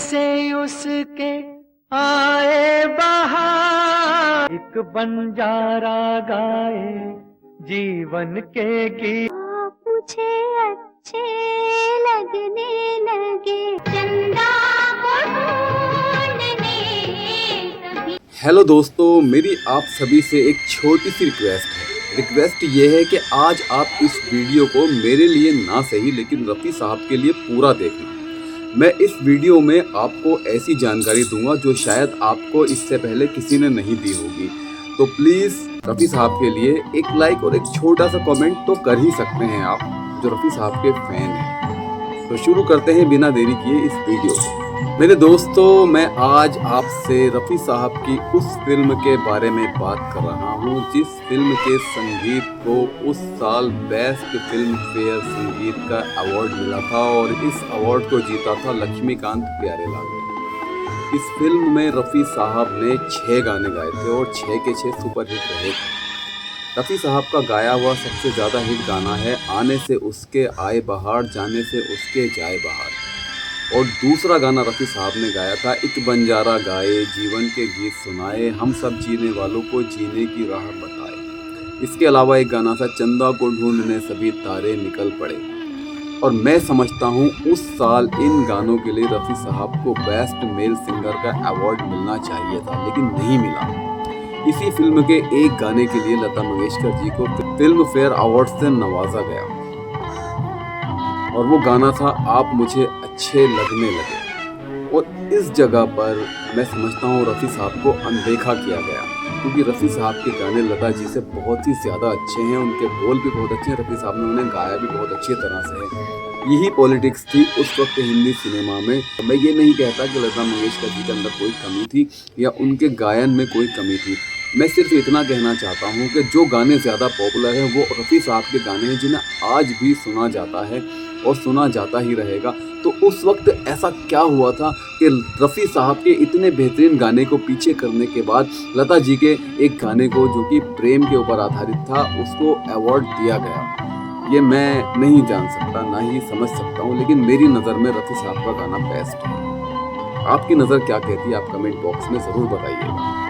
जैसे उसके आए बहार, एक बंजारा गाए जीवन के गीत। मुझे अच्छे लगने लगे चंदा को ढूंढने सभी। हेलो दोस्तों, मेरी आप सभी से एक छोटी सी रिक्वेस्ट है। रिक्वेस्ट ये है कि आज आप इस वीडियो को मेरे लिए ना सही लेकिन रफ़ी साहब के लिए पूरा देखना। मैं इस वीडियो में आपको ऐसी जानकारी दूंगा जो शायद आपको इससे पहले किसी ने नहीं दी होगी। तो प्लीज़ रफ़ी साहब के लिए एक लाइक और एक छोटा सा कमेंट तो कर ही सकते हैं आप जो रफ़ी साहब के फैन हैं। तो शुरू करते हैं बिना देरी किए इस वीडियो को। मेरे दोस्तों, मैं आज आपसे रफ़ी साहब की उस फिल्म के बारे में बात कर रहा हूँ जिस फिल्म के संगीत को उस साल बेस्ट फिल्म फेयर संगीत का अवार्ड मिला था और इस अवार्ड को जीता था लक्ष्मीकांत प्यारेलाल ने। इस फिल्म में रफ़ी साहब ने 6 गाने गाए थे और 6 के 6 सुपरहिट रहे थे। रफ़ी साहब का गाया हुआ सबसे ज़्यादा हिट गाना है आने से उसके आए बहार, जाने से उसके जाए बहार। और दूसरा गाना रफ़ी साहब ने गाया था एक बंजारा गाए जीवन के गीत सुनाए, हम सब जीने वालों को जीने की राह बताए। इसके अलावा एक गाना था चंदा को ढूंढने सभी तारे निकल पड़े। और मैं समझता हूँ उस साल इन गानों के लिए रफ़ी साहब को बेस्ट मेल सिंगर का अवार्ड मिलना चाहिए था लेकिन नहीं मिला। इसी फिल्म के एक गाने के लिए लता मंगेशकर जी को फिल्म फेयर अवार्ड से नवाजा गया और वो गाना था आप मुझे अच्छे लगने लगे। और इस जगह पर मैं समझता हूँ रफ़ी साहब को अनदेखा किया गया क्योंकि रफ़ी साहब के गाने लता जी से बहुत ही ज़्यादा अच्छे हैं, उनके बोल भी बहुत अच्छे हैं, रफ़ी साहब ने उन्हें गाया भी बहुत अच्छी तरह से है। यही पॉलिटिक्स थी उस वक्त हिंदी सिनेमा में। मैं ये नहीं कहता कि लता मंगेशकर जी के अंदर कोई कमी थी या उनके गायन में कोई कमी थी। मैं सिर्फ इतना कहना चाहता हूँ कि जो गाने ज़्यादा पॉपुलर हैं वो रफ़ी साहब के गाने हैं जिन्हें आज भी सुना जाता है और सुना जाता ही रहेगा। तो उस वक्त ऐसा क्या हुआ था कि रफ़ी साहब के इतने बेहतरीन गाने को पीछे करने के बाद लता जी के एक गाने को जो कि प्रेम के ऊपर आधारित था उसको अवार्ड दिया गया। ये मैं नहीं जान सकता ना ही समझ सकता हूँ, लेकिन मेरी नज़र में रफ़ी साहब का गाना बेस्ट है। आपकी नज़र क्या कहती है आप कमेंट बॉक्स में ज़रूर बताइएगा।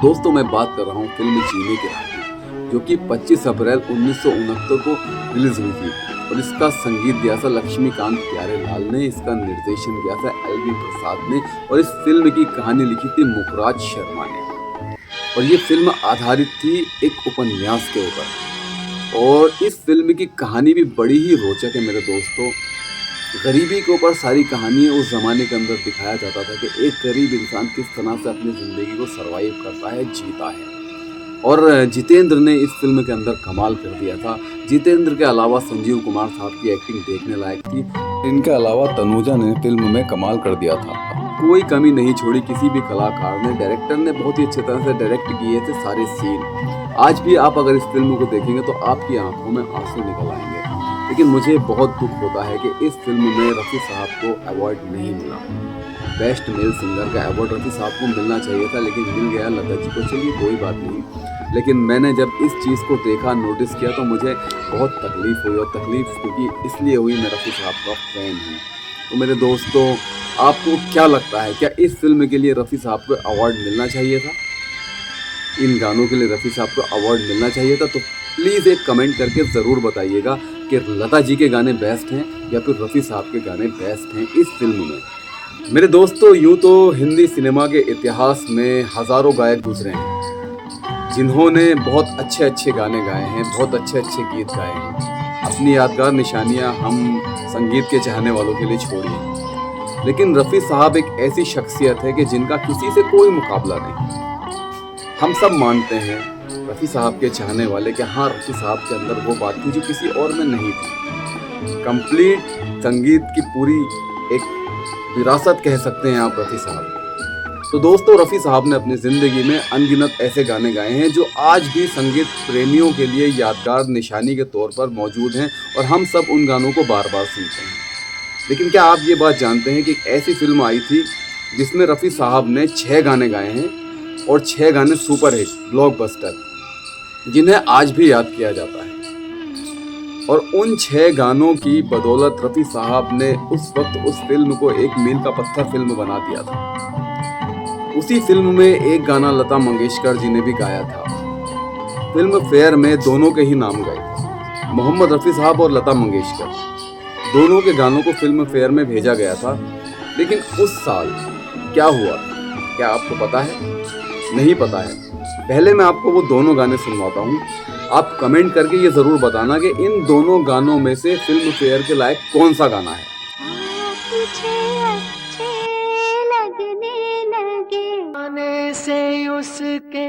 दोस्तों, मैं बात कर रहा हूँ फिल्म जीने के राह की जो कि 25 अप्रैल 1969 को रिलीज़ हुई थी और इसका संगीत दिया था लक्ष्मीकांत प्यारेलाल ने, इसका निर्देशन किया था एल.वी. प्रसाद ने और इस फिल्म की कहानी लिखी थी मुखराज शर्मा ने। और ये फिल्म आधारित थी एक उपन्यास के ऊपर और इस फिल्म की कहानी भी बड़ी ही रोचक है मेरे दोस्तों। गरीबी के ऊपर सारी कहानी उस ज़माने के अंदर दिखाया जाता था कि एक गरीब इंसान किस तरह से अपनी ज़िंदगी को सर्वाइव करता है, जीता है। और जितेंद्र ने इस फिल्म के अंदर कमाल कर दिया था। जितेंद्र के अलावा संजीव कुमार साहब की एक्टिंग देखने लायक थी। इनके अलावा तनुजा ने फिल्म में कमाल कर दिया था। कोई कमी नहीं छोड़ी किसी भी कलाकार ने। डायरेक्टर ने बहुत ही अच्छी तरह से डायरेक्ट किए थे सारे सीन। आज भी आप अगर इस फिल्म को देखेंगे तो आपकी आंखों में आंसू निकल आएंगे। लेकिन मुझे बहुत दुख होता है कि इस फिल्म में रफ़ी साहब को अवार्ड नहीं मिला। बेस्ट मेल सिंगर का अवार्ड रफ़ी साहब को मिलना चाहिए था लेकिन मिल गया लता जी को। चलिए कोई बात नहीं, लेकिन मैंने जब इस चीज़ को देखा, नोटिस किया तो मुझे बहुत तकलीफ़ हुई और तकलीफ़ क्योंकि इसलिए हुई मैं रफ़ी साहब का फ़ैन हूँ। तो मेरे दोस्तों, आपको क्या लगता है, क्या इस फिल्म के लिए रफ़ी साहब को अवार्ड मिलना चाहिए था? इन गानों के लिए रफ़ी साहब को अवार्ड मिलना चाहिए था? तो प्लीज़ एक कमेंट करके ज़रूर बताइएगा कि लता जी के गाने बेस्ट हैं या फिर रफ़ी साहब के गाने बेस्ट हैं इस फिल्म में। मेरे दोस्तों, यूँ तो हिंदी सिनेमा के इतिहास में हज़ारों गायक गुजरे हैं जिन्होंने बहुत अच्छे अच्छे गाने गाए हैं, बहुत अच्छे अच्छे गीत गाए हैं। अपनी यादगार निशानियां हम संगीत के चाहने वालों के लिए छोड़ी हैं। लेकिन रफ़ी साहब एक ऐसी शख्सियत है कि जिनका किसी से कोई मुकाबला नहीं। हम सब मानते हैं रफ़ी साहब के चाहने वाले कि हाँ, रफ़ी साहब के अंदर वो बात थी जो किसी और में नहीं थी। कंप्लीट संगीत की पूरी एक विरासत कह सकते हैं आप रफ़ी साहब। तो दोस्तों, रफ़ी साहब ने अपनी ज़िंदगी में अनगिनत ऐसे गाने गाए हैं जो आज भी संगीत प्रेमियों के लिए यादगार निशानी के तौर पर मौजूद हैं और हम सब उन गानों को बार बार सुनते हैं। लेकिन क्या आप ये बात जानते हैं कि एक ऐसी फिल्म आई थी जिसमें रफ़ी साहब ने 6 गाने गाए हैं और 6 गाने सुपर हिट ब्लॉकबस्टर जिन्हें आज भी याद किया जाता है। और उन 6 गानों की बदौलत रफ़ी साहब ने उस वक्त उस फिल्म को एक मील का पत्थर फिल्म बना दिया था। उसी फिल्म में एक गाना लता मंगेशकर जी ने भी गाया था। फिल्म फेयर में दोनों के ही नाम गए, मोहम्मद रफ़ी साहब और लता मंगेशकर। दोनों के गानों को फिल्म फेयर में भेजा गया था। लेकिन उस साल क्या हुआ, क्या आपको पता है? नहीं पता है। पहले मैं आपको वो दोनों गाने सुनवाता हूँ। आप कमेंट करके ये ज़रूर बताना कि इन दोनों गानों में से फिल्म फेयर के लायक कौन सा गाना है। तुझे अच्छे लगने लगे, आने से उसके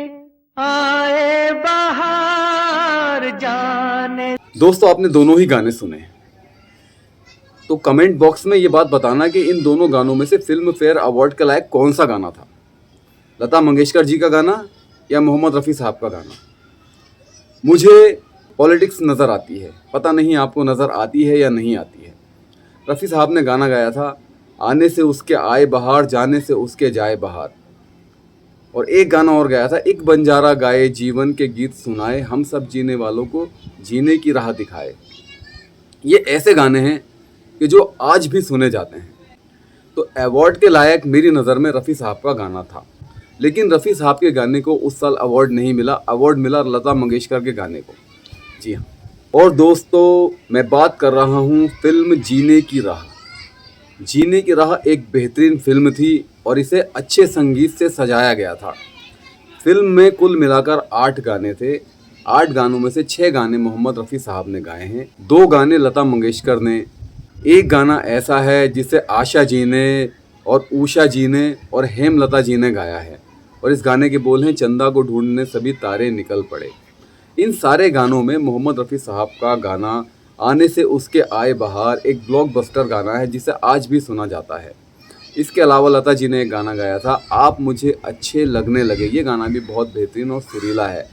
आए बाहर जाने। दोस्तों, आपने दोनों ही गाने सुने, तो कमेंट बॉक्स में ये बात बताना कि इन दोनों गानों में से फिल्म फेयर अवार्ड के लायक कौन सा गाना था, लता मंगेशकर जी का गाना या मोहम्मद रफ़ी साहब का गाना। मुझे पॉलिटिक्स नज़र आती है, पता नहीं आपको नज़र आती है या नहीं आती है। रफ़ी साहब ने गाना गाया था, आने से उसके आए बहार, जाने से उसके जाए बहार। और एक गाना और गाया था, एक बंजारा गाए जीवन के गीत सुनाए, हम सब जीने वालों को जीने की राह दिखाए। ये ऐसे गाने हैं कि जो आज भी सुने जाते हैं। तो अवार्ड के लायक मेरी नज़र में रफ़ी साहब का गाना था। लेकिन रफ़ी साहब के गाने को उस साल अवार्ड नहीं मिला, अवार्ड मिला लता मंगेशकर के गाने को। जी हाँ। और दोस्तों, मैं बात कर रहा हूँ फिल्म जीने की राह। जीने की राह एक बेहतरीन फिल्म थी और इसे अच्छे संगीत से सजाया गया था। फिल्म में कुल मिलाकर 8 गाने थे। 8 गानों में से 6 गाने मोहम्मद रफ़ी साहब ने गाए हैं, 2 गाने लता मंगेशकर ने, एक गाना ऐसा है जिसे आशा जी ने और उषा जी ने और हेमलता जी ने गाया है। और इस गाने के बोल हैं, चंदा को ढूंढने सभी तारे निकल पड़े। इन सारे गानों में मोहम्मद रफ़ी साहब का गाना आने से उसके आए बहार एक ब्लॉकबस्टर गाना है जिसे आज भी सुना जाता है। इसके अलावा लता जी ने एक गाना गाया था, आप मुझे अच्छे लगने लगे। ये गाना भी बहुत बेहतरीन और सुरीला है।